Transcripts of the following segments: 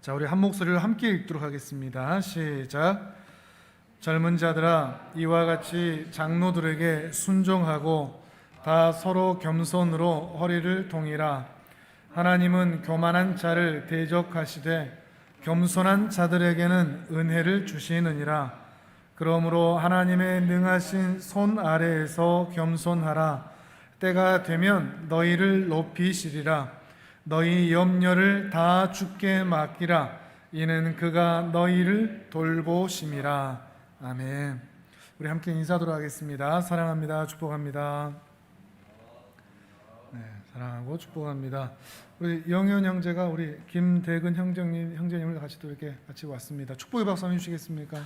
자, 우리 한 목소리로 함께 읽도록 하겠습니다. 시작. 젊은 자들아, 이와 같이 장로들에게 순종하고 다 서로 겸손으로 허리를 동이라. 하나님은 교만한 자를 대적하시되 겸손한 자들에게는 은혜를 주시느니라. 그러므로 하나님의 능하신 손 아래에서 겸손하라. 때가 되면 너희를 높이시리라. 너희 염려를 다 주께 맡기라. 이는 그가 너희를 돌보심이라. 아멘. 우리 함께 인사하도록 하겠습니다. 사랑합니다. 축복합니다. 네, 사랑하고 축복합니다. 우리 영현 형제가 우리 김대근 형제님을 같이 또 이렇게 같이 왔습니다. 축복의 박수 한번 주시겠습니까? 네.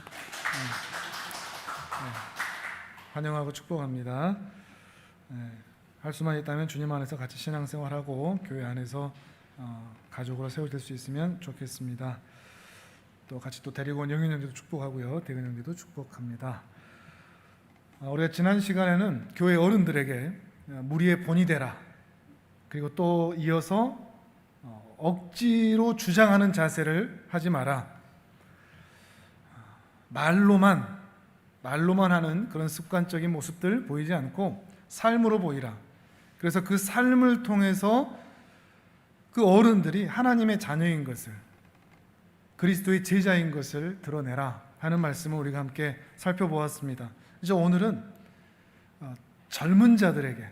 환영하고 축복합니다. 네. 할 수만 있다면 주님 안에서 같이 신앙생활하고 교회 안에서 가족으로 세워질 수 있으면 좋겠습니다. 또 같이 또 데리고 온 영윤 형제도 축복하고요, 대근 형제도 축복합니다. 우리가 지난 시간에는 교회 어른들에게 무리의 본이 되라, 그리고 또 이어서 억지로 주장하는 자세를 하지 마라, 말로만 하는 그런 습관적인 모습들 보이지 않고 삶으로 보이라. 그래서 그 삶을 통해서 그 어른들이 하나님의 자녀인 것을, 그리스도의 제자인 것을 드러내라 하는 말씀을 우리가 함께 살펴보았습니다. 이제 오늘은 젊은 자들에게,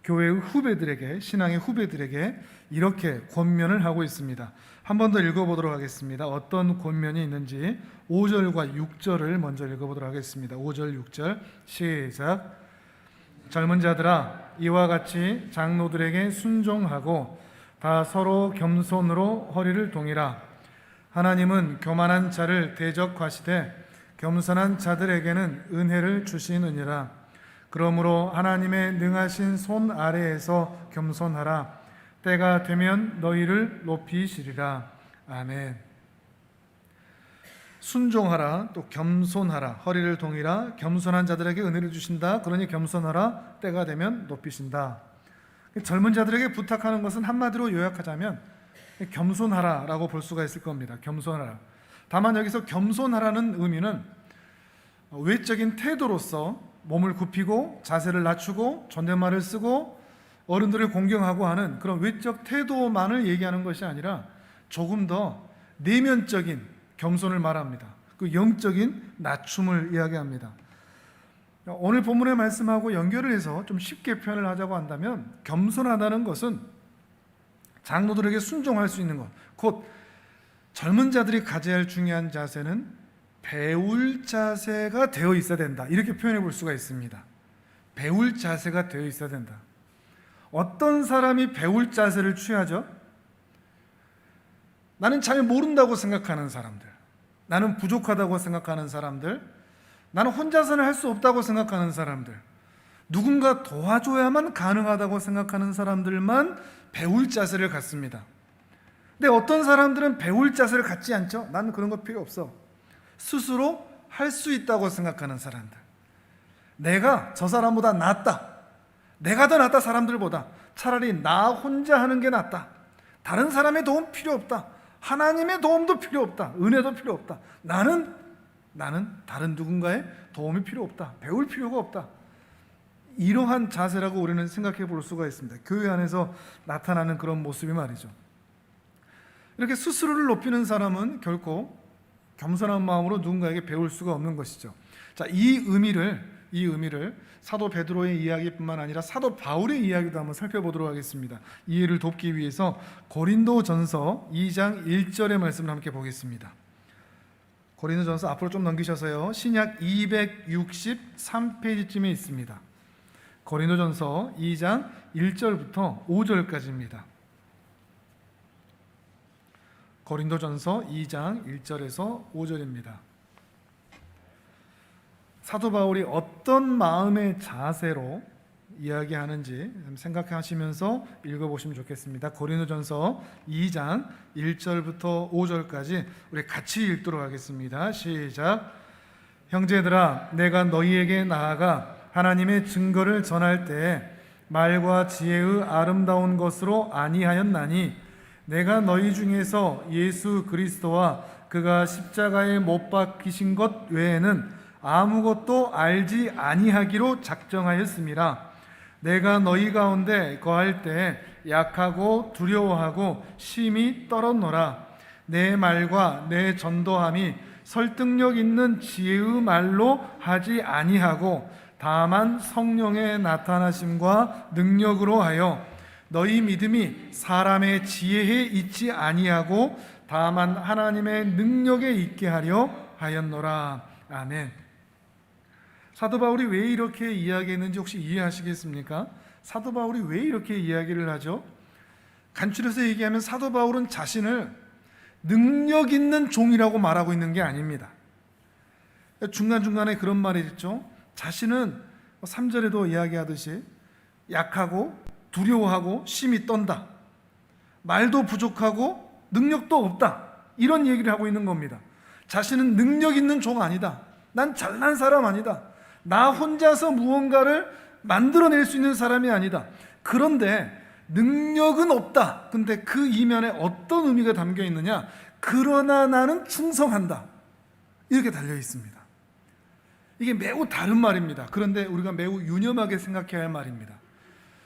교회의 후배들에게, 신앙의 후배들에게 이렇게 권면을 하고 있습니다. 한 번 더 읽어보도록 하겠습니다. 어떤 권면이 있는지 5절과 6절을 먼저 읽어보도록 하겠습니다. 5절, 6절 시작. 젊은 자들아, 이와 같이 장로들에게 순종하고 다 서로 겸손으로 허리를 동이라. 하나님은 교만한 자를 대적하시되 겸손한 자들에게는 은혜를 주시느니라. 그러므로 하나님의 능하신 손 아래에서 겸손하라. 때가 되면 너희를 높이시리라. 아멘. 순종하라, 또 겸손하라, 허리를 동이라. 겸손한 자들에게 은혜를 주신다. 그러니 겸손하라. 때가 되면 높이신다. 젊은 자들에게 부탁하는 것은 한마디로 요약하자면 겸손하라라고 볼 수가 있을 겁니다. 겸손하라. 다만 여기서 겸손하라는 의미는 외적인 태도로서 몸을 굽히고 자세를 낮추고 존댓말을 쓰고 어른들을 공경하고 하는 그런 외적 태도만을 얘기하는 것이 아니라 조금 더 내면적인 겸손을 말합니다. 그 영적인 낮춤을 이야기합니다. 오늘 본문의 말씀하고 연결을 해서 좀 쉽게 표현을 하자고 한다면, 겸손하다는 것은 장로들에게 순종할 수 있는 것, 곧 젊은 자들이 가져야 할 중요한 자세는 배울 자세가 되어 있어야 된다, 이렇게 표현해 볼 수가 있습니다. 배울 자세가 되어 있어야 된다. 어떤 사람이 배울 자세를 취하죠? 나는 잘 모른다고 생각하는 사람들, 나는 부족하다고 생각하는 사람들, 나는 혼자서는 할 수 없다고 생각하는 사람들, 누군가 도와줘야만 가능하다고 생각하는 사람들만 배울 자세를 갖습니다. 근데 어떤 사람들은 배울 자세를 갖지 않죠. 나는 그런 거 필요 없어. 스스로 할 수 있다고 생각하는 사람들, 내가 저 사람보다 낫다, 내가 더 낫다, 사람들보다 차라리 나 혼자 하는 게 낫다, 다른 사람의 도움 필요 없다, 하나님의 도움도 필요 없다, 은혜도 필요 없다, 나는 다른 누군가의 도움이 필요 없다, 배울 필요가 없다, 이러한 자세라고 우리는 생각해 볼 수가 있습니다. 교회 안에서 나타나는 그런 모습이 말이죠. 이렇게 스스로를 높이는 사람은 결코 겸손한 마음으로 누군가에게 배울 수가 없는 것이죠. 자, 이 의미를 사도 베드로의 이야기뿐만 아니라 사도 바울의 이야기도 한번 살펴보도록 하겠습니다. 이해를 돕기 위해서 고린도전서 2장 1절의 말씀을 함께 보겠습니다. 고린도전서 앞으로 좀 넘기셔서요, 신약 263페이지쯤에 있습니다. 고린도전서 2장 1절부터 5절까지입니다. 고린도전서 2장 1절에서 5절입니다. 사도 바울이 어떤 마음의 자세로 이야기하는지 생각하시면서 읽어보시면 좋겠습니다. 고린도전서 2장 1절부터 5절까지 우리 같이 읽도록 하겠습니다. 시작. 형제들아, 내가 너희에게 나아가 하나님의 증거를 전할 때 말과 지혜의 아름다운 것으로 아니하였나니 내가 너희 중에서 예수 그리스도와 그가 십자가에 못 박히신 것 외에는 아무것도 알지 아니하기로 작정하였음이라. 내가 너희 가운데 거할 때 약하고 두려워하고 심히 떨었노라. 내 말과 내 전도함이 설득력 있는 지혜의 말로 하지 아니하고 다만 성령의 나타나심과 능력으로 하여 너희 믿음이 사람의 지혜에 있지 아니하고 다만 하나님의 능력에 있게 하려 하였노라. 아멘. 사도 바울이 왜 이렇게 이야기했는지 혹시 이해하시겠습니까? 사도 바울이 왜 이렇게 이야기를 하죠? 간추려서 얘기하면 사도 바울은 자신을 능력 있는 종이라고 말하고 있는 게 아닙니다. 중간중간에 그런 말이 있죠. 자신은 3절에도 이야기하듯이 약하고 두려워하고 심히 떤다. 말도 부족하고 능력도 없다. 이런 얘기를 하고 있는 겁니다. 자신은 능력 있는 종 아니다. 난 잘난 사람 아니다. 나 혼자서 무언가를 만들어낼 수 있는 사람이 아니다. 그런데 능력은 없다. 근데 그 이면에 어떤 의미가 담겨 있느냐? 그러나 나는 충성한다. 이렇게 달려 있습니다. 이게 매우 다른 말입니다. 그런데 우리가 매우 유념하게 생각해야 할 말입니다.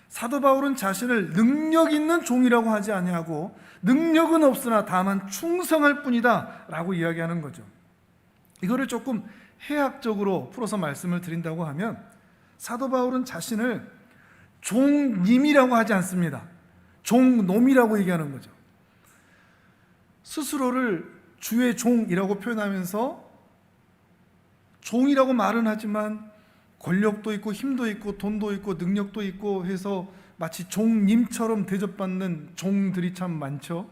사도 바울은 자신을 능력 있는 종이라고 하지 아니하고 능력은 없으나 다만 충성할 뿐이다 라고 이야기하는 거죠. 이거를 조금 해학적으로 풀어서 말씀을 드린다고 하면 사도 바울은 자신을 종님이라고 하지 않습니다. 종놈이라고 얘기하는 거죠. 스스로를 주의 종이라고 표현하면서 종이라고 말은 하지만 권력도 있고 힘도 있고 돈도 있고 능력도 있고 해서 마치 종님처럼 대접받는 종들이 참 많죠.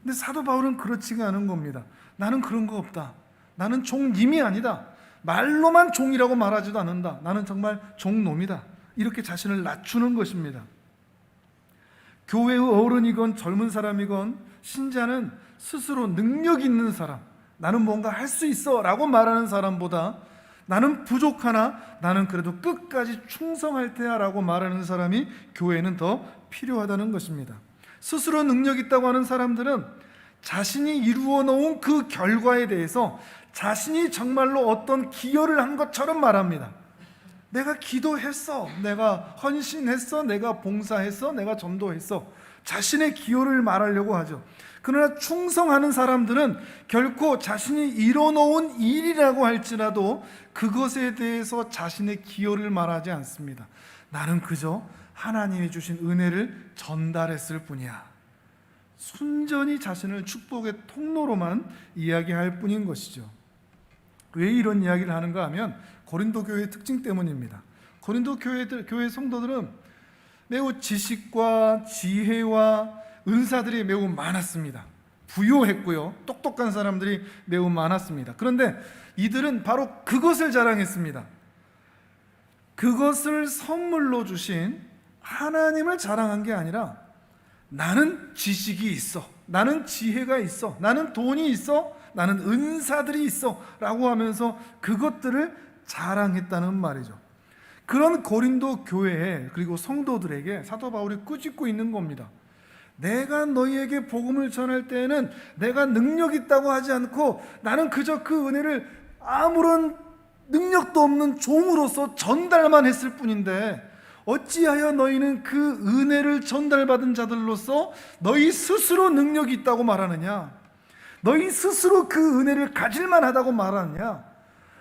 근데 사도 바울은 그렇지가 않은 겁니다. 나는 그런 거 없다. 나는 종님이 아니다. 말로만 종이라고 말하지도 않는다. 나는 정말 종놈이다. 이렇게 자신을 낮추는 것입니다. 교회의 어른이건 젊은 사람이건 신자는 스스로 능력 있는 사람, 나는 뭔가 할 수 있어 라고 말하는 사람보다 나는 부족하나 나는 그래도 끝까지 충성할 테야 라고 말하는 사람이 교회에는 더 필요하다는 것입니다. 스스로 능력 있다고 하는 사람들은 자신이 이루어 놓은 그 결과에 대해서 자신이 정말로 어떤 기여를 한 것처럼 말합니다. 내가 기도했어, 내가 헌신했어, 내가 봉사했어, 내가 전도했어. 자신의 기여를 말하려고 하죠. 그러나 충성하는 사람들은 결코 자신이 이뤄놓은 일이라고 할지라도 그것에 대해서 자신의 기여를 말하지 않습니다. 나는 그저 하나님이 주신 은혜를 전달했을 뿐이야. 순전히 자신을 축복의 통로로만 이야기할 뿐인 것이죠. 왜 이런 이야기를 하는가 하면 고린도 교회의 특징 때문입니다. 고린도 교회 성도들은 매우 지식과 지혜와 은사들이 매우 많았습니다. 부요했고요. 똑똑한 사람들이 매우 많았습니다. 그런데 이들은 바로 그것을 자랑했습니다. 그것을 선물로 주신 하나님을 자랑한 게 아니라 나는 지식이 있어, 나는 지혜가 있어, 나는 돈이 있어, 나는 은사들이 있어 라고 하면서 그것들을 자랑했다는 말이죠. 그런 고린도 교회에 그리고 성도들에게 사도 바울이 꾸짖고 있는 겁니다. 내가 너희에게 복음을 전할 때에는 내가 능력 있다고 하지 않고 나는 그저 그 은혜를 아무런 능력도 없는 종으로서 전달만 했을 뿐인데 어찌하여 너희는 그 은혜를 전달받은 자들로서 너희 스스로 능력이 있다고 말하느냐? 너희 스스로 그 은혜를 가질만 하다고 말하느냐?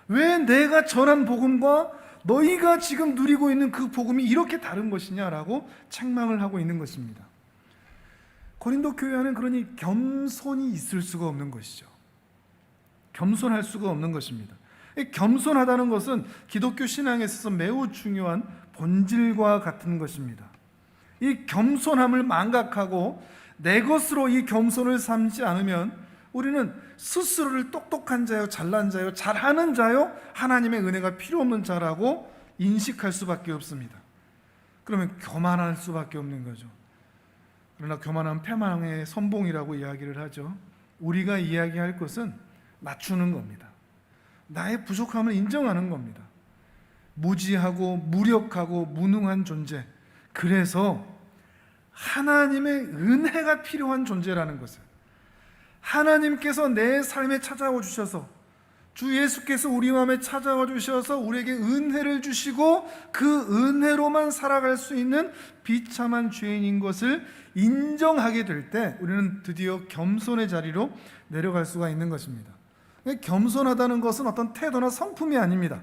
왜 내가 전한 복음과 너희가 지금 누리고 있는 그 복음이 이렇게 다른 것이냐라고 책망을 하고 있는 것입니다. 고린도 교회 안은 그러니 겸손이 있을 수가 없는 것이죠. 겸손할 수가 없는 것입니다. 겸손하다는 것은 기독교 신앙에 있어서 매우 중요한 본질과 같은 것입니다. 이 겸손함을 망각하고 내 것으로 이 겸손을 삼지 않으면 우리는 스스로를 똑똑한 자요, 잘난 자요, 잘하는 자요, 하나님의 은혜가 필요 없는 자라고 인식할 수밖에 없습니다. 그러면 교만할 수밖에 없는 거죠. 그러나 교만은 패망의 선봉이라고 이야기를 하죠. 우리가 이야기할 것은 낮추는 겁니다. 나의 부족함을 인정하는 겁니다. 무지하고 무력하고 무능한 존재, 그래서 하나님의 은혜가 필요한 존재라는 것을, 하나님께서 내 삶에 찾아와 주셔서, 주 예수께서 우리 마음에 찾아와 주셔서 우리에게 은혜를 주시고 그 은혜로만 살아갈 수 있는 비참한 죄인인 것을 인정하게 될 때 우리는 드디어 겸손의 자리로 내려갈 수가 있는 것입니다. 겸손하다는 것은 어떤 태도나 성품이 아닙니다.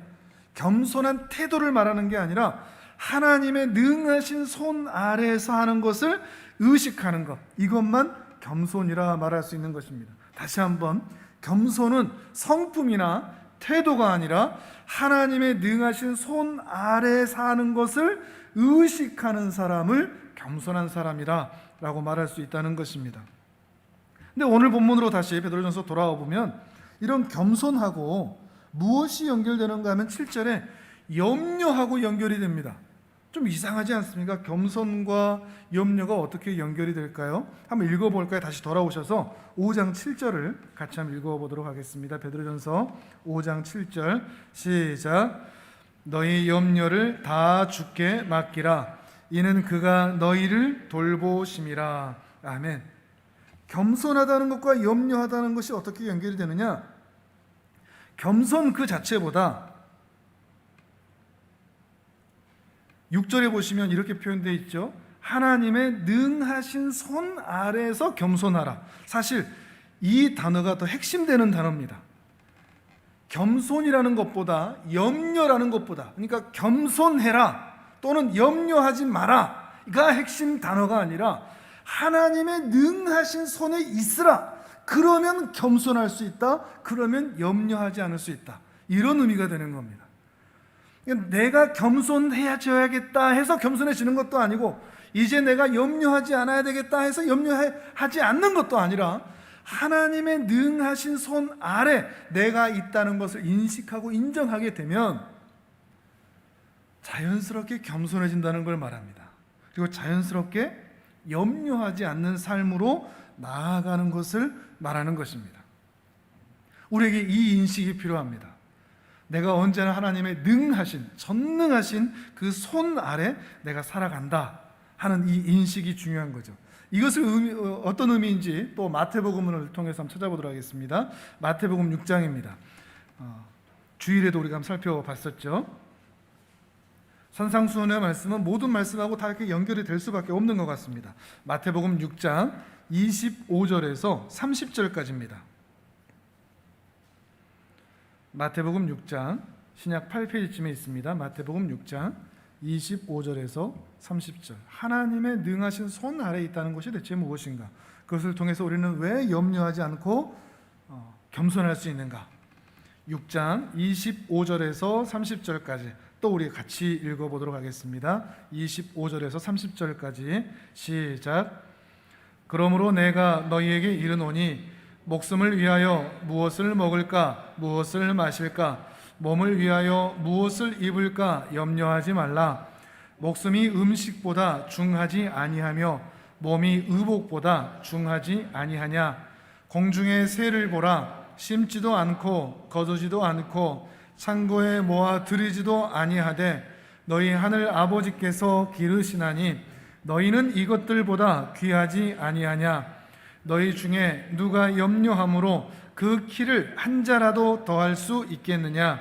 겸손한 태도를 말하는 게 아니라 하나님의 능하신 손 아래에서 하는 것을 의식하는 것, 이것만 겸손이라 말할 수 있는 것입니다. 다시 한번, 겸손은 성품이나 태도가 아니라 하나님의 능하신 손 아래에서 하는 것을 의식하는 사람을 겸손한 사람이라 라고 말할 수 있다는 것입니다. 근데 오늘 본문으로 다시 베드로전서 돌아와 보면 이런 겸손하고 무엇이 연결되는가 하면 7절에 염려하고 연결이 됩니다. 좀 이상하지 않습니까? 겸손과 염려가 어떻게 연결이 될까요? 한번 읽어볼까요? 다시 돌아오셔서 5장 7절을 같이 한번 읽어보도록 하겠습니다. 베드로전서 5장 7절 시작. 너희 염려를 다 주께 맡기라. 이는 그가 너희를 돌보심이라. 아멘. 겸손하다는 것과 염려하다는 것이 어떻게 연결이 되느냐? 겸손 그 자체보다 6절에 보시면 이렇게 표현되어 있죠. 하나님의 능하신 손 아래에서 겸손하라. 사실 이 단어가 더 핵심되는 단어입니다. 겸손이라는 것보다, 염려라는 것보다, 그러니까 겸손해라 또는 염려하지 마라가 핵심 단어가 아니라 하나님의 능하신 손에 있으라. 그러면 겸손할 수 있다. 그러면 염려하지 않을 수 있다. 이런 의미가 되는 겁니다. 내가 겸손해져야겠다 해서 겸손해지는 것도 아니고, 이제 내가 염려하지 않아야 되겠다 해서 염려하지 않는 것도 아니라 하나님의 능하신 손 아래 내가 있다는 것을 인식하고 인정하게 되면 자연스럽게 겸손해진다는 걸 말합니다. 그리고 자연스럽게 염려하지 않는 삶으로 나아가는 것을 말하는 것입니다. 우리에게 이 인식이 필요합니다. 내가 언제나 하나님의 능하신, 전능하신 그 손 아래 내가 살아간다 하는 이 인식이 중요한 거죠. 이것을 어떤 의미인지 또 마태복음을 통해서 한번 찾아보도록 하겠습니다. 마태복음 6장입니다. 주일에도 우리가 한번 살펴봤었죠. 산상수훈의 말씀은 모든 말씀하고 다 이렇게 연결이 될 수밖에 없는 것 같습니다. 마태복음 6장 25절에서 30절까지입니다. 마태복음 6장 신약 8페이지쯤에 있습니다. 마태복음 6장 25절에서 30절. 하나님의 능하신 손 아래에 있다는 것이 대체 무엇인가? 그것을 통해서 우리는 왜 염려하지 않고 겸손할 수 있는가? 6장 25절에서 30절까지 또 우리 같이 읽어보도록 하겠습니다. 25절에서 30절까지 시작. 그러므로 내가 너희에게 이르노니 목숨을 위하여 무엇을 먹을까, 무엇을 마실까, 몸을 위하여 무엇을 입을까 염려하지 말라. 목숨이 음식보다 중하지 아니하며 몸이 의복보다 중하지 아니하냐. 공중의 새를 보라. 심지도 않고 거두지도 않고 창고에 모아 들이지도 아니하되 너희 하늘 아버지께서 기르시나니 너희는 이것들보다 귀하지 아니하냐. 너희 중에 누가 염려함으로 그 키를 한 자라도 더할 수 있겠느냐.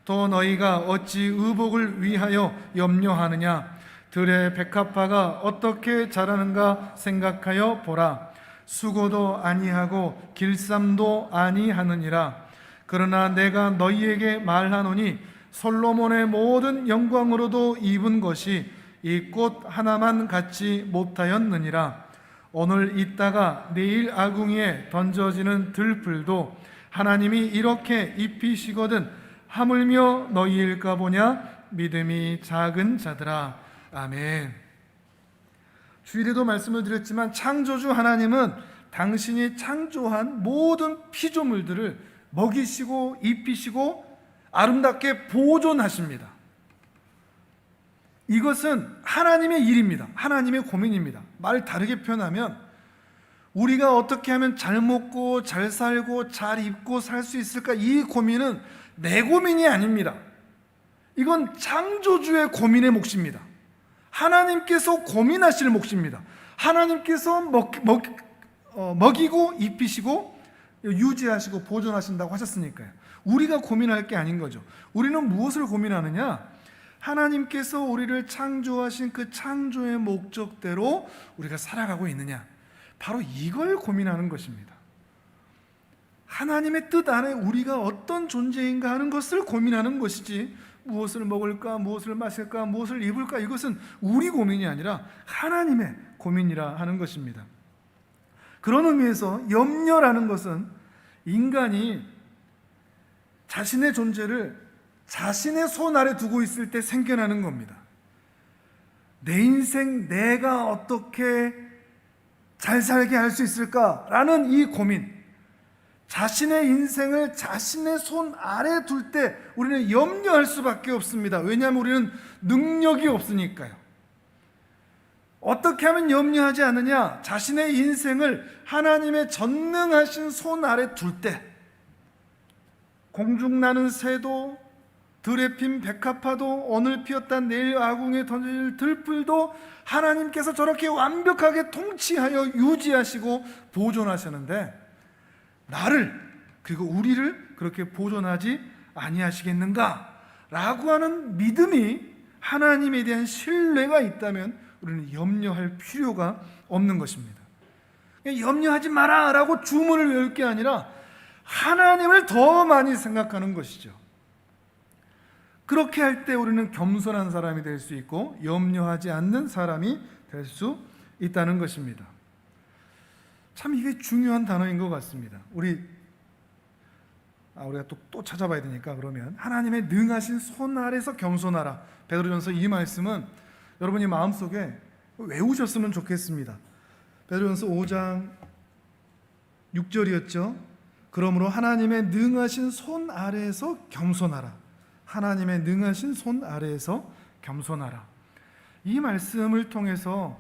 또 너희가 어찌 의복을 위하여 염려하느냐. 들의 백합화가 어떻게 자라는가 생각하여 보라. 수고도 아니하고 길쌈도 아니하느니라. 그러나 내가 너희에게 말하노니 솔로몬의 모든 영광으로도 입은 것이 이 꽃 하나만 갖지 못하였느니라. 오늘 있다가 내일 아궁이에 던져지는 들풀도 하나님이 이렇게 입히시거든 하물며 너희일까 보냐. 믿음이 작은 자들아. 아멘. 주일에도 말씀을 드렸지만 창조주 하나님은 당신이 창조한 모든 피조물들을 먹이시고 입히시고 아름답게 보존하십니다. 이것은 하나님의 일입니다. 하나님의 고민입니다. 말 다르게 표현하면 우리가 어떻게 하면 잘 먹고 잘 살고 잘 입고 살 수 있을까, 이 고민은 내 고민이 아닙니다. 이건 창조주의 고민의 몫입니다. 하나님께서 고민하실 몫입니다. 하나님께서 먹이고 입히시고 유지하시고 보존하신다고 하셨으니까요. 우리가 고민할 게 아닌 거죠. 우리는 무엇을 고민하느냐? 하나님께서 우리를 창조하신 그 창조의 목적대로 우리가 살아가고 있느냐? 바로 이걸 고민하는 것입니다. 하나님의 뜻 안에 우리가 어떤 존재인가 하는 것을 고민하는 것이지, 무엇을 먹을까, 무엇을 마실까, 무엇을 입을까, 이것은 우리 고민이 아니라 하나님의 고민이라 하는 것입니다. 그런 의미에서 염려라는 것은 인간이 자신의 존재를 자신의 손 아래 두고 있을 때 생겨나는 겁니다. 내 인생 내가 어떻게 잘 살게 할 수 있을까라는 이 고민, 자신의 인생을 자신의 손 아래 둘 때 우리는 염려할 수밖에 없습니다. 왜냐하면 우리는 능력이 없으니까요. 어떻게 하면 염려하지 않느냐? 자신의 인생을 하나님의 전능하신 손 아래 둘 때, 공중 나는 새도, 들에 핀 백합화도, 오늘 피었다 내일 아궁에 던질 들풀도 하나님께서 저렇게 완벽하게 통치하여 유지하시고 보존하셨는데, 나를, 그리고 우리를 그렇게 보존하지 아니하시겠는가? 라고 하는 믿음이, 하나님에 대한 신뢰가 있다면 우리는 염려할 필요가 없는 것입니다. 염려하지 마라 라고 주문을 외울 게 아니라 하나님을 더 많이 생각하는 것이죠. 그렇게 할 때 우리는 겸손한 사람이 될 수 있고 염려하지 않는 사람이 될 수 있다는 것입니다. 참 이게 중요한 단어인 것 같습니다. 우리가 또 찾아봐야 되니까, 그러면 하나님의 능하신 손 아래서 겸손하라, 베드로전서 이 말씀은 여러분이 마음속에 외우셨으면 좋겠습니다. 베드로전서 5장 6절이었죠. 그러므로 하나님의 능하신 손 아래에서 겸손하라. 하나님의 능하신 손 아래에서 겸손하라. 이 말씀을 통해서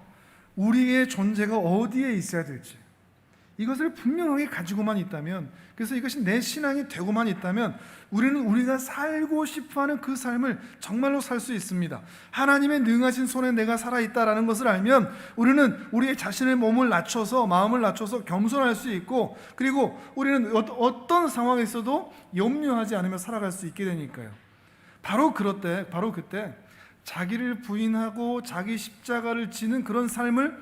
우리의 존재가 어디에 있어야 될지, 이것을 분명하게 가지고만 있다면, 그래서 이것이 내 신앙이 되고만 있다면 우리는 우리가 살고 싶어하는 그 삶을 정말로 살 수 있습니다. 하나님의 능하신 손에 내가 살아있다라는 것을 알면 우리는 우리의 자신의 몸을 낮춰서, 마음을 낮춰서 겸손할 수 있고, 그리고 우리는 어떤 상황에서도 염려하지 않으며 살아갈 수 있게 되니까요. 바로 그때 자기를 부인하고 자기 십자가를 지는 그런 삶을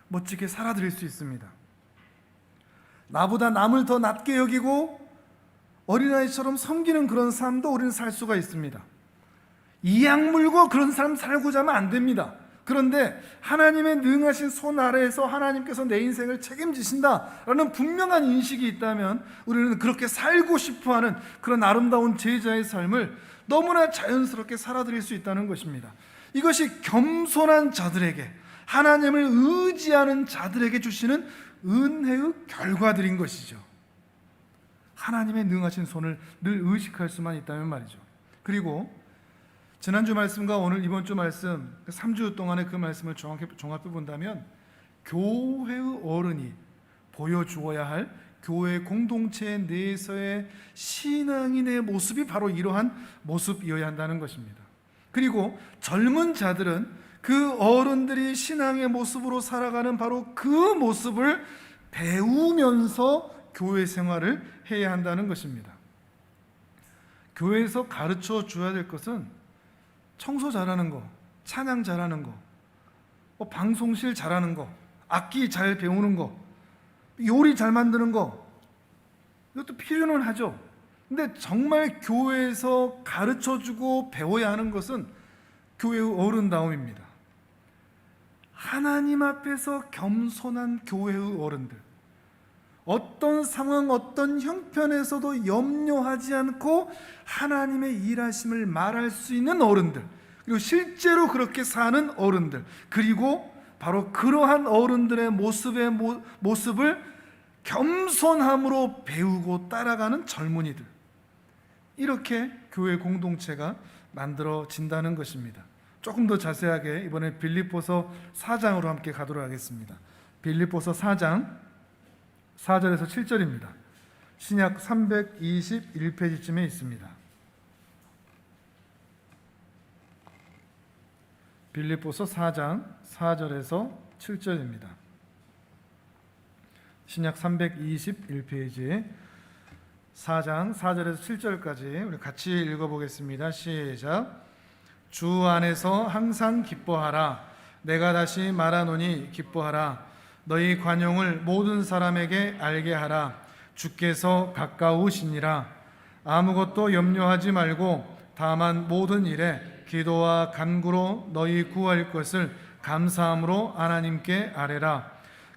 멋지게 살아드릴 수 있습니다. 나보다 남을 더 낮게 여기고 어린아이처럼 섬기는 그런 삶도 우리는 살 수가 있습니다. 이악 물고 그런 삶 살고자 하면 안 됩니다. 그런데 하나님의 능하신 손 아래에서 하나님께서 내 인생을 책임지신다라는 분명한 인식이 있다면 우리는 그렇게 살고 싶어하는 그런 아름다운 제자의 삶을 너무나 자연스럽게 살아드릴 수 있다는 것입니다. 이것이 겸손한 자들에게, 하나님을 의지하는 자들에게 주시는 은혜의 결과들인 것이죠. 하나님의 능하신 손을 늘 의식할 수만 있다면 말이죠. 그리고 지난주 말씀과 오늘 이번 주 말씀, 3주 동안의 그 말씀을 종합해 본다면, 교회의 어른이 보여주어야 할 교회 공동체 내에서의 신앙인의 모습이 바로 이러한 모습이어야 한다는 것입니다. 그리고 젊은 자들은 그 어른들이 신앙의 모습으로 살아가는 바로 그 모습을 배우면서 교회 생활을 해야 한다는 것입니다. 교회에서 가르쳐 줘야 될 것은 청소 잘하는 거, 찬양 잘하는 거, 방송실 잘하는 거, 악기 잘 배우는 거, 요리 잘 만드는 거, 이것도 필요는 하죠. 근데 정말 교회에서 가르쳐주고 배워야 하는 것은 교회의 어른다움입니다. 하나님 앞에서 겸손한 교회의 어른들, 어떤 상황, 어떤 형편에서도 염려하지 않고 하나님의 일하심을 말할 수 있는 어른들, 그리고 실제로 그렇게 사는 어른들, 그리고 바로 그러한 어른들의 모습을 겸손함으로 배우고 따라가는 젊은이들, 이렇게 교회 공동체가 만들어진다는 것입니다. 조금 더 자세하게 이번에 빌립보서 4장으로 함께 가도록 하겠습니다. 빌립보서 4장 4절에서 7절입니다. 신약 321페이지쯤에 있습니다. 빌립보서 4장 4절에서 7절입니다. 신약 321페이지 4장 4절에서 7절까지 우리 같이 읽어보겠습니다. 시작. 주 안에서 항상 기뻐하라. 내가 다시 말하노니 기뻐하라. 너희 관용을 모든 사람에게 알게 하라. 주께서 가까우시니라. 아무것도 염려하지 말고 다만 모든 일에 기도와 간구로 너희 구할 것을 감사함으로 하나님께 아뢰라.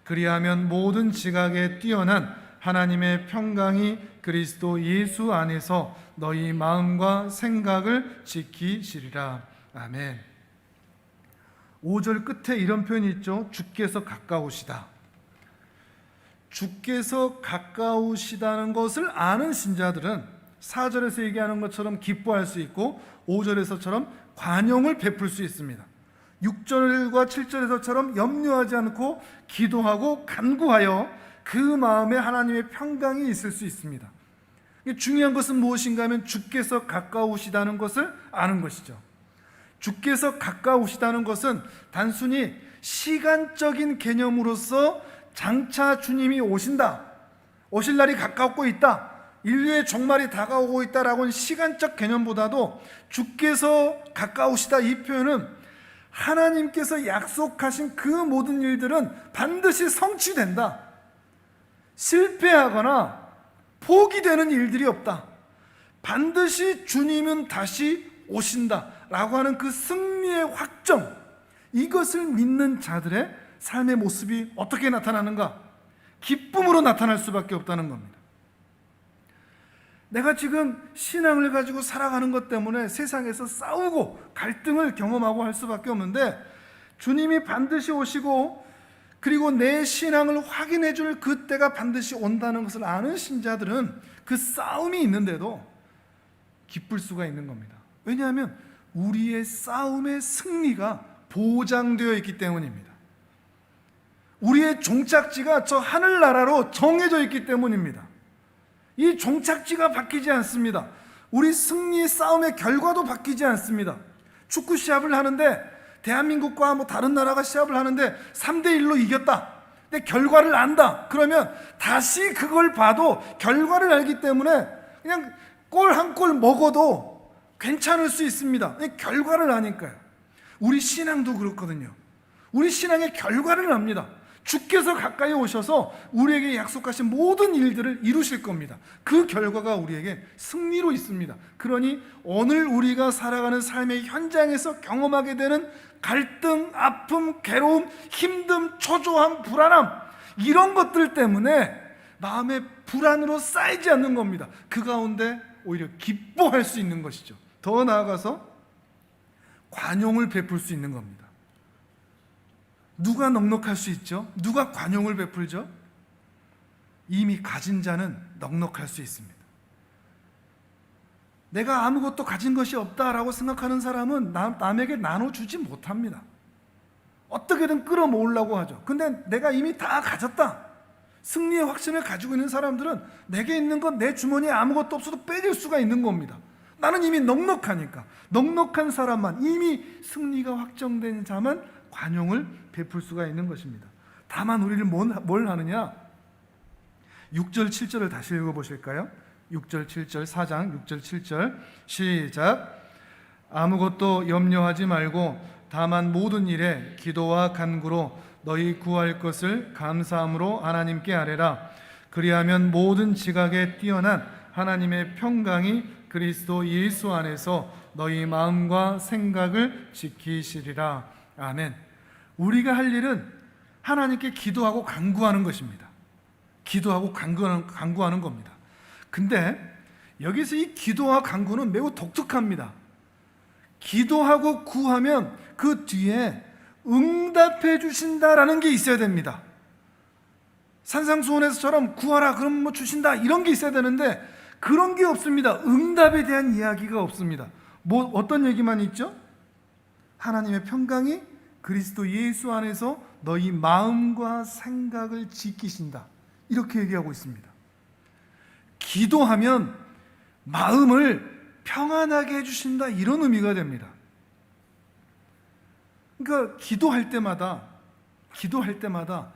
그리하면 모든 지각에 뛰어난 하나님의 평강이 그리스도 예수 안에서 너희 마음과 생각을 지키시리라. 아멘. 5절 끝에 이런 표현이 있죠. 주께서 가까우시다. 주께서 가까우시다는 것을 아는 신자들은 4절에서 얘기하는 것처럼 기뻐할 수 있고 5절에서처럼 관용을 베풀 수 있습니다. 6절과 7절에서처럼 염려하지 않고 기도하고 간구하여 그 마음에 하나님의 평강이 있을 수 있습니다. 중요한 것은 무엇인가 하면 주께서 가까우시다는 것을 아는 것이죠. 주께서 가까우시다는 것은 단순히 시간적인 개념으로서 장차 주님이 오신다, 오실 날이 가까웠고 있다, 인류의 종말이 다가오고 있다라고는 시간적 개념보다도 주께서 가까우시다 이 표현은 하나님께서 약속하신 그 모든 일들은 반드시 성취된다, 실패하거나 포기되는 일들이 없다, 반드시 주님은 다시 오신다 라고 하는 그 승리의 확정, 이것을 믿는 자들의 삶의 모습이 어떻게 나타나는가? 기쁨으로 나타날 수밖에 없다는 겁니다. 내가 지금 신앙을 가지고 살아가는 것 때문에 세상에서 싸우고 갈등을 경험하고 할 수밖에 없는데 주님이 반드시 오시고 그리고 내 신앙을 확인해 줄 그때가 반드시 온다는 것을 아는 신자들은 그 싸움이 있는데도 기쁠 수가 있는 겁니다. 왜냐하면 우리의 싸움의 승리가 보장되어 있기 때문입니다. 우리의 종착지가 저 하늘나라로 정해져 있기 때문입니다. 이 종착지가 바뀌지 않습니다. 우리 승리의 싸움의 결과도 바뀌지 않습니다. 축구 시합을 하는데 대한민국과 뭐 다른 나라가 시합을 하는데 3대1로 이겼다. 근데 결과를 안다. 그러면 다시 그걸 봐도 결과를 알기 때문에 그냥 골 한 골 먹어도 괜찮을 수 있습니다. 결과를 아니까요. 우리 신앙도 그렇거든요. 우리 신앙의 결과를 압니다. 주께서 가까이 오셔서 우리에게 약속하신 모든 일들을 이루실 겁니다. 그 결과가 우리에게 승리로 있습니다. 그러니 오늘 우리가 살아가는 삶의 현장에서 경험하게 되는 갈등, 아픔, 괴로움, 힘듦, 초조함, 불안함, 이런 것들 때문에 마음의 불안으로 쌓이지 않는 겁니다. 그 가운데 오히려 기뻐할 수 있는 것이죠. 더 나아가서 관용을 베풀 수 있는 겁니다. 누가 넉넉할 수 있죠? 누가 관용을 베풀죠? 이미 가진 자는 넉넉할 수 있습니다. 내가 아무것도 가진 것이 없다라고 생각하는 사람은 남에게 나눠주지 못합니다. 어떻게든 끌어모으려고 하죠. 근데 내가 이미 다 가졌다, 승리의 확신을 가지고 있는 사람들은 내게 있는 건 내 주머니에 아무것도 없어도 빼줄 수가 있는 겁니다. 나는 이미 넉넉하니까. 넉넉한 사람만, 이미 승리가 확정된 자만 관용을 베풀 수가 있는 것입니다. 다만 우리는 뭘 하느냐? 6절 7절을 다시 읽어보실까요? 6절 7절 4장 6절 7절 시작. 아무것도 염려하지 말고 다만 모든 일에 기도와 간구로 너희 구할 것을 감사함으로 하나님께 아뢰라. 그리하면 모든 지각에 뛰어난 하나님의 평강이 그리스도 예수 안에서 너희 마음과 생각을 지키시리라. 아멘. 우리가 할 일은 하나님께 기도하고 간구하는 것입니다. 기도하고 간구하는 겁니다. 근데 여기서 이 기도와 간구는 매우 독특합니다. 기도하고 구하면 그 뒤에 응답해 주신다라는 게 있어야 됩니다. 산상수훈에서처럼 구하라 그럼 뭐 주신다 이런 게 있어야 되는데 그런 게 없습니다. 응답에 대한 이야기가 없습니다. 어떤 얘기만 있죠? 하나님의 평강이 그리스도 예수 안에서 너희 마음과 생각을 지키신다, 이렇게 얘기하고 있습니다. 기도하면 마음을 평안하게 해주신다, 이런 의미가 됩니다. 그러니까 기도할 때마다 기도할 때마다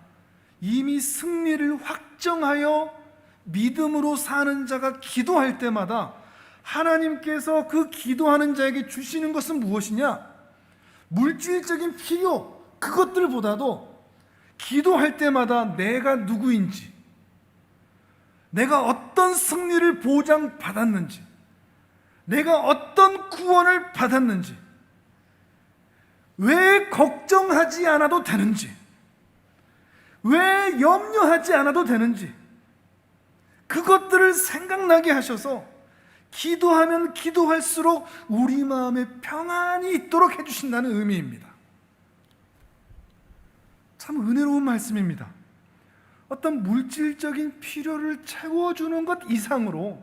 이미 승리를 확정하여 믿음으로 사는 자가 기도할 때마다 하나님께서 그 기도하는 자에게 주시는 것은 무엇이냐? 물질적인 필요, 그것들보다도 기도할 때마다 내가 누구인지, 내가 어떤 승리를 보장받았는지, 내가 어떤 구원을 받았는지, 왜 걱정하지 않아도 되는지, 왜 염려하지 않아도 되는지, 그것들을 생각나게 하셔서 기도하면 기도할수록 우리 마음에 평안이 있도록 해주신다는 의미입니다. 참 은혜로운 말씀입니다. 어떤 물질적인 필요를 채워주는 것 이상으로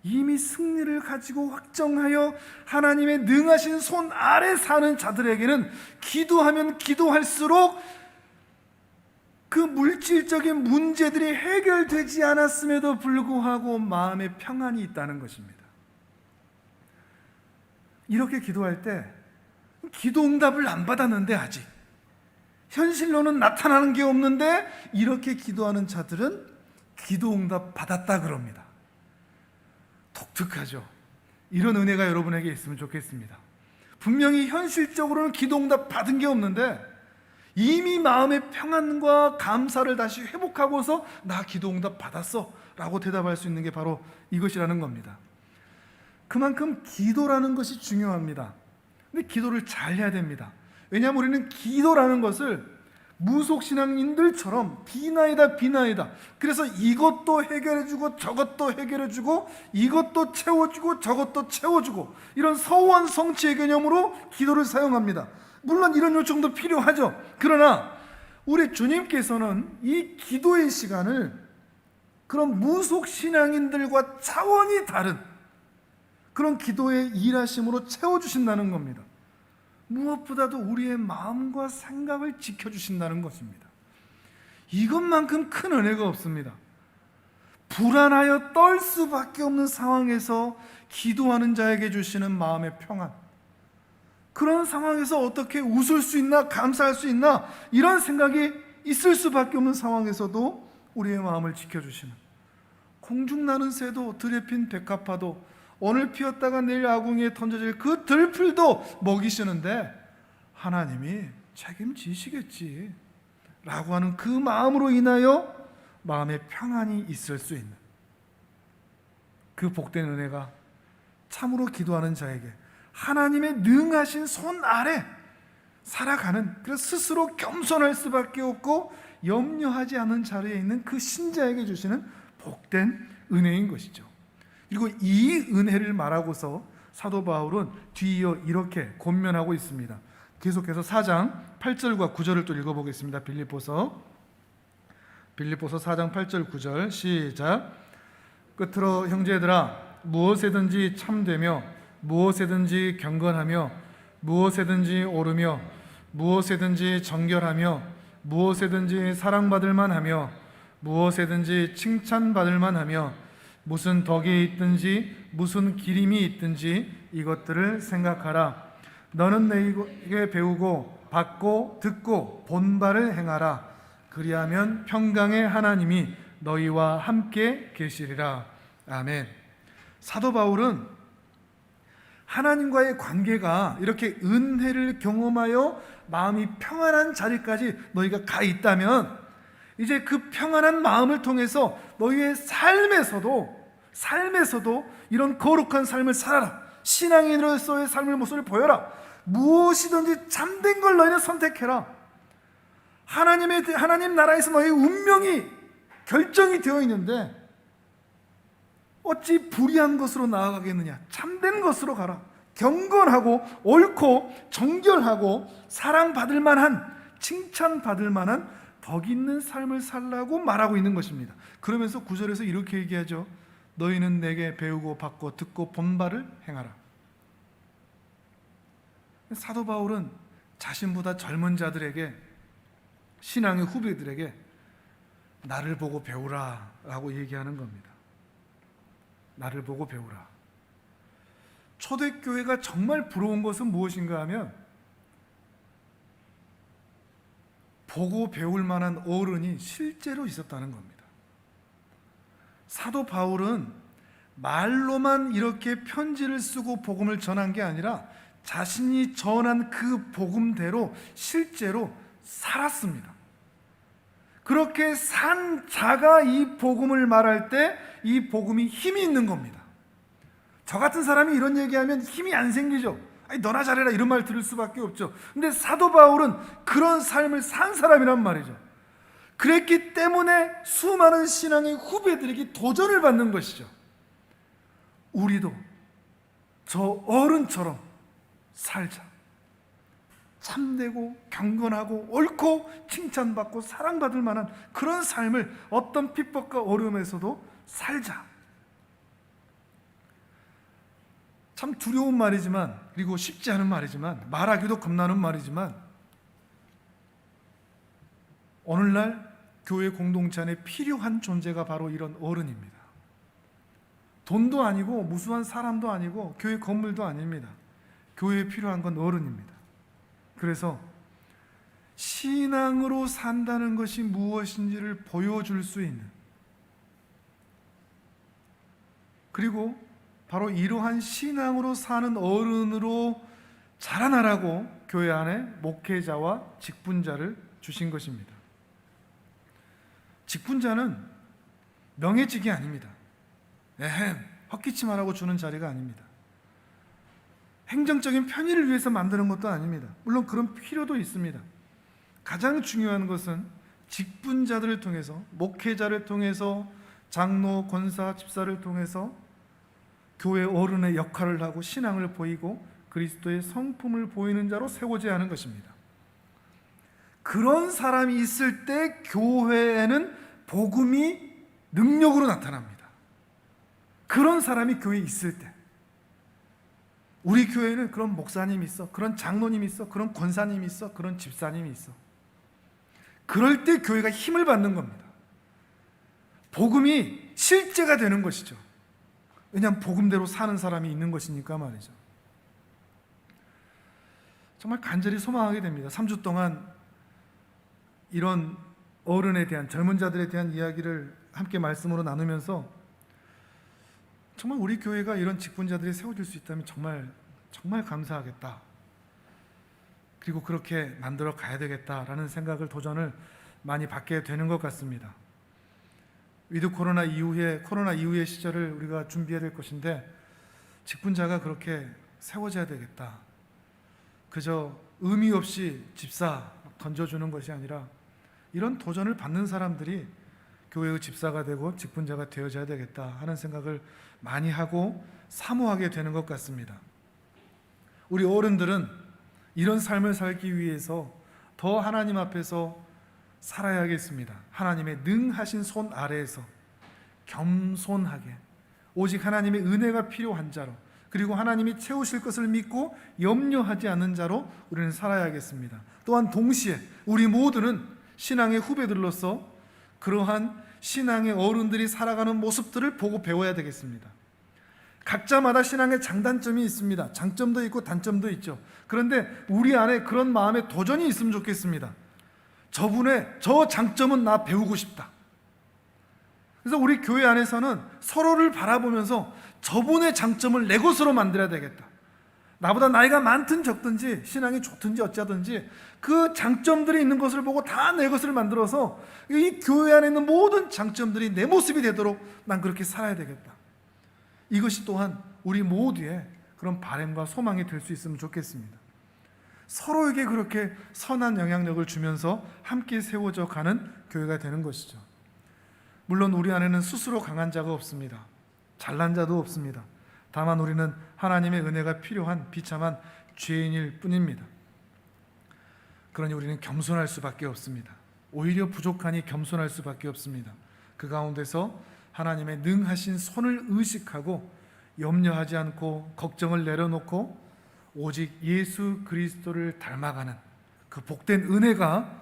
이미 승리를 가지고 확정하여 하나님의 능하신 손 아래 사는 자들에게는 기도하면 기도할수록 그 물질적인 문제들이 해결되지 않았음에도 불구하고 마음에 평안이 있다는 것입니다. 이렇게 기도할 때 기도 응답을 안 받았는데 아직 현실로는 나타나는 게 없는데 이렇게 기도하는 자들은 기도 응답 받았다 그럽니다. 독특하죠. 이런 은혜가 여러분에게 있으면 좋겠습니다. 분명히 현실적으로는 기도 응답 받은 게 없는데 이미 마음의 평안과 감사를 다시 회복하고서 나 기도 응답 받았어 라고 대답할 수 있는 게 바로 이것이라는 겁니다. 그만큼 기도라는 것이 중요합니다. 근데 기도를 잘 해야 됩니다. 왜냐하면 우리는 기도라는 것을 무속신앙인들처럼 비나이다 그래서 이것도 해결해주고 저것도 해결해주고 이것도 채워주고 저것도 채워주고 이런 서원 성취의 개념으로 기도를 사용합니다. 물론 이런 요청도 필요하죠. 그러나 우리 주님께서는 이 기도의 시간을 그런 무속신앙인들과 차원이 다른 그런 기도의 일하심으로 채워주신다는 겁니다. 무엇보다도 우리의 마음과 생각을 지켜주신다는 것입니다. 이것만큼 큰 은혜가 없습니다. 불안하여 떨 수밖에 없는 상황에서 기도하는 자에게 주시는 마음의 평안, 그런 상황에서 어떻게 웃을 수 있나 감사할 수 있나 이런 생각이 있을 수밖에 없는 상황에서도 우리의 마음을 지켜주시는, 공중나는 새도 들에 핀 백합화도 오늘 피었다가 내일 아궁이에 던져질 그 들풀도 먹이시는데 하나님이 책임지시겠지 라고 하는 그 마음으로 인하여 마음에 평안이 있을 수 있는 그 복된 은혜가 참으로 기도하는 자에게 하나님의 능하신 손 아래 살아가는, 그래서 스스로 겸손할 수밖에 없고 염려하지 않는 자리에 있는 그 신자에게 주시는 복된 은혜인 것이죠. 그리고 이 은혜를 말하고서 사도 바울은 뒤이어 이렇게 권면하고 있습니다. 계속해서 4장 8절과 9절을 또 읽어보겠습니다. 빌립보서 4장 8절 9절 시작. 끝으로 형제들아, 무엇에든지 참되며 무엇에든지 경건하며 무엇에든지 오르며 무엇에든지 정결하며 무엇에든지 사랑받을 만하며 무엇에든지 칭찬받을 만하며 무슨 덕이 있든지 무슨 기림이 있든지 이것들을 생각하라. 너는 내게 배우고 받고 듣고 본 바를 행하라. 그리하면 평강의 하나님이 너희와 함께 계시리라. 아멘. 사도 바울은 하나님과의 관계가 이렇게 은혜를 경험하여 마음이 평안한 자리까지 너희가 가 있다면 이제 그 평안한 마음을 통해서 너희의 삶에서도 이런 거룩한 삶을 살아라. 신앙인으로서의 삶의 모습을 보여라. 무엇이든지 참된 걸 너희는 선택해라. 하나님 나라에서 너희의 운명이 결정이 되어 있는데 어찌 불의한 것으로 나아가겠느냐. 참된 것으로 가라. 경건하고 옳고 정결하고 사랑받을 만한, 칭찬받을 만한 덕 있는 삶을 살라고 말하고 있는 것입니다. 그러면서 9절에서 이렇게 얘기하죠. 너희는 내게 배우고 받고 듣고 본 바를 행하라. 사도 바울은 자신보다 젊은 자들에게, 신앙의 후배들에게 나를 보고 배우라 라고 얘기하는 겁니다. 나를 보고 배우라. 초대교회가 정말 부러운 것은 무엇인가 하면 보고 배울 만한 어른이 실제로 있었다는 겁니다. 사도 바울은 말로만 이렇게 편지를 쓰고 복음을 전한 게 아니라 자신이 전한 그 복음대로 실제로 살았습니다. 그렇게 산 자가 이 복음을 말할 때 이 복음이 힘이 있는 겁니다. 저 같은 사람이 이런 얘기하면 힘이 안 생기죠. 아니, 너나 잘해라 이런 말 들을 수밖에 없죠. 근데 사도 바울은 그런 삶을 산 사람이란 말이죠. 그랬기 때문에 수많은 신앙의 후배들에게 도전을 받는 것이죠. 우리도 저 어른처럼 살자. 참되고 경건하고 옳고 칭찬받고 사랑받을 만한 그런 삶을 어떤 핍박과 어려움에서도 살자. 참 두려운 말이지만, 그리고 쉽지 않은 말이지만, 말하기도 겁나는 말이지만, 오늘날 교회 공동체 안에 필요한 존재가 바로 이런 어른입니다. 돈도 아니고 무수한 사람도 아니고 교회 건물도 아닙니다. 교회에 필요한 건 어른입니다. 그래서 신앙으로 산다는 것이 무엇인지를 보여줄 수 있는, 그리고 바로 이러한 신앙으로 사는 어른으로 자라나라고 교회 안에 목회자와 직분자를 주신 것입니다. 직분자는 명예직이 아닙니다. 헛기침하라고 주는 자리가 아닙니다. 행정적인 편의를 위해서 만드는 것도 아닙니다. 물론 그런 필요도 있습니다. 가장 중요한 것은 직분자들을 통해서, 목회자를 통해서, 장로, 권사, 집사를 통해서 교회 어른의 역할을 하고 신앙을 보이고 그리스도의 성품을 보이는 자로 세워져야 하는 것입니다. 그런 사람이 있을 때 교회에는 복음이 능력으로 나타납니다. 그런 사람이 교회에 있을 때, 우리 교회는 그런 목사님이 있어, 그런 장로님이 있어, 그런 권사님이 있어, 그런 집사님이 있어. 그럴 때 교회가 힘을 받는 겁니다. 복음이 실제가 되는 것이죠. 왜냐하면 복음대로 사는 사람이 있는 것이니까 말이죠. 정말 간절히 소망하게 됩니다. 3주 동안 이런 어른에 대한, 젊은 자들에 대한 이야기를 함께 말씀으로 나누면서 정말 우리 교회가 이런 직분자들이 세워질 수 있다면 정말 감사하겠다. 그리고 그렇게 만들어 가야 되겠다라는 생각을, 도전을 많이 받게 되는 것 같습니다. 위드 코로나 이후의 시절을 우리가 준비해야 될 것인데, 직분자가 그렇게 세워져야 되겠다. 그저 의미 없이 집사 던져주는 것이 아니라 이런 도전을 받는 사람들이 교회의 집사가 되고 직분자가 되어져야 되겠다 하는 생각을 많이 하고 사모하게 되는 것 같습니다. 우리 어른들은 이런 삶을 살기 위해서 더 하나님 앞에서 살아야겠습니다. 하나님의 능하신 손 아래에서 겸손하게, 오직 하나님의 은혜가 필요한 자로, 그리고 하나님이 채우실 것을 믿고 염려하지 않는 자로 우리는 살아야겠습니다. 또한 동시에 우리 모두는 신앙의 후배들로서 그러한 신앙의 어른들이 살아가는 모습들을 보고 배워야 되겠습니다. 각자마다 신앙의 장단점이 있습니다. 장점도 있고 단점도 있죠. 그런데 우리 안에 그런 마음의 도전이 있으면 좋겠습니다. 저 장점은 나 배우고 싶다. 그래서 우리 교회 안에서는 서로를 바라보면서 저분의 장점을 내 것으로 만들어야 되겠다. 나보다 나이가 많든 적든지 신앙이 좋든지 어쩌든지 그 장점들이 있는 것을 보고 다 내 것을 만들어서 이 교회 안에 있는 모든 장점들이 내 모습이 되도록 난 그렇게 살아야 되겠다. 이것이 또한 우리 모두의 그런 바람과 소망이 될 수 있으면 좋겠습니다. 서로에게 그렇게 선한 영향력을 주면서 함께 세워져 가는 교회가 되는 것이죠. 물론 우리 안에는 스스로 강한 자가 없습니다. 잘난 자도 없습니다. 다만 우리는 하나님의 은혜가 필요한 비참한 죄인일 뿐입니다. 그러니 우리는 겸손할 수밖에 없습니다. 오히려 부족하니 겸손할 수밖에 없습니다. 그 가운데서 하나님의 능하신 손을 의식하고 염려하지 않고 걱정을 내려놓고 오직 예수 그리스도를 닮아가는 그 복된 은혜가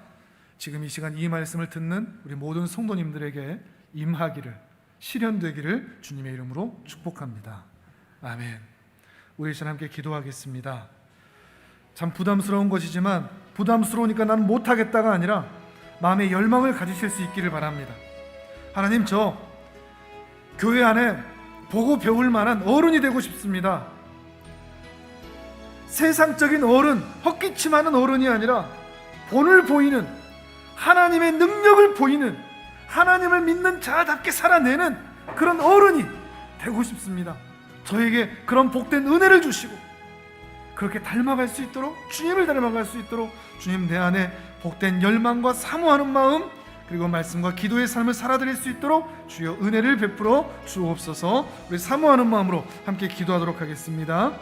지금 이 시간 이 말씀을 듣는 우리 모든 성도님들에게 임하기를, 실현되기를 주님의 이름으로 축복합니다. 아멘. 우리 이제 함께 기도하겠습니다. 참 부담스러운 것이지만 부담스러우니까 나는 못하겠다가 아니라 마음의 열망을 가지실 수 있기를 바랍니다. 하나님, 저 교회 안에 보고 배울 만한 어른이 되고 싶습니다. 세상적인 어른, 헛기침하는 어른이 아니라 본을 보이는, 하나님의 능력을 보이는, 하나님을 믿는 자답게 살아내는 그런 어른이 되고 싶습니다. 저에게 그런 복된 은혜를 주시고 그렇게 닮아갈 수 있도록, 주님을 닮아갈 수 있도록 주님 내 안에 복된 열망과 사모하는 마음, 그리고 말씀과 기도의 삶을 살아드릴 수 있도록 주여 은혜를 베풀어 주옵소서. 우리 사모하는 마음으로 함께 기도하도록 하겠습니다.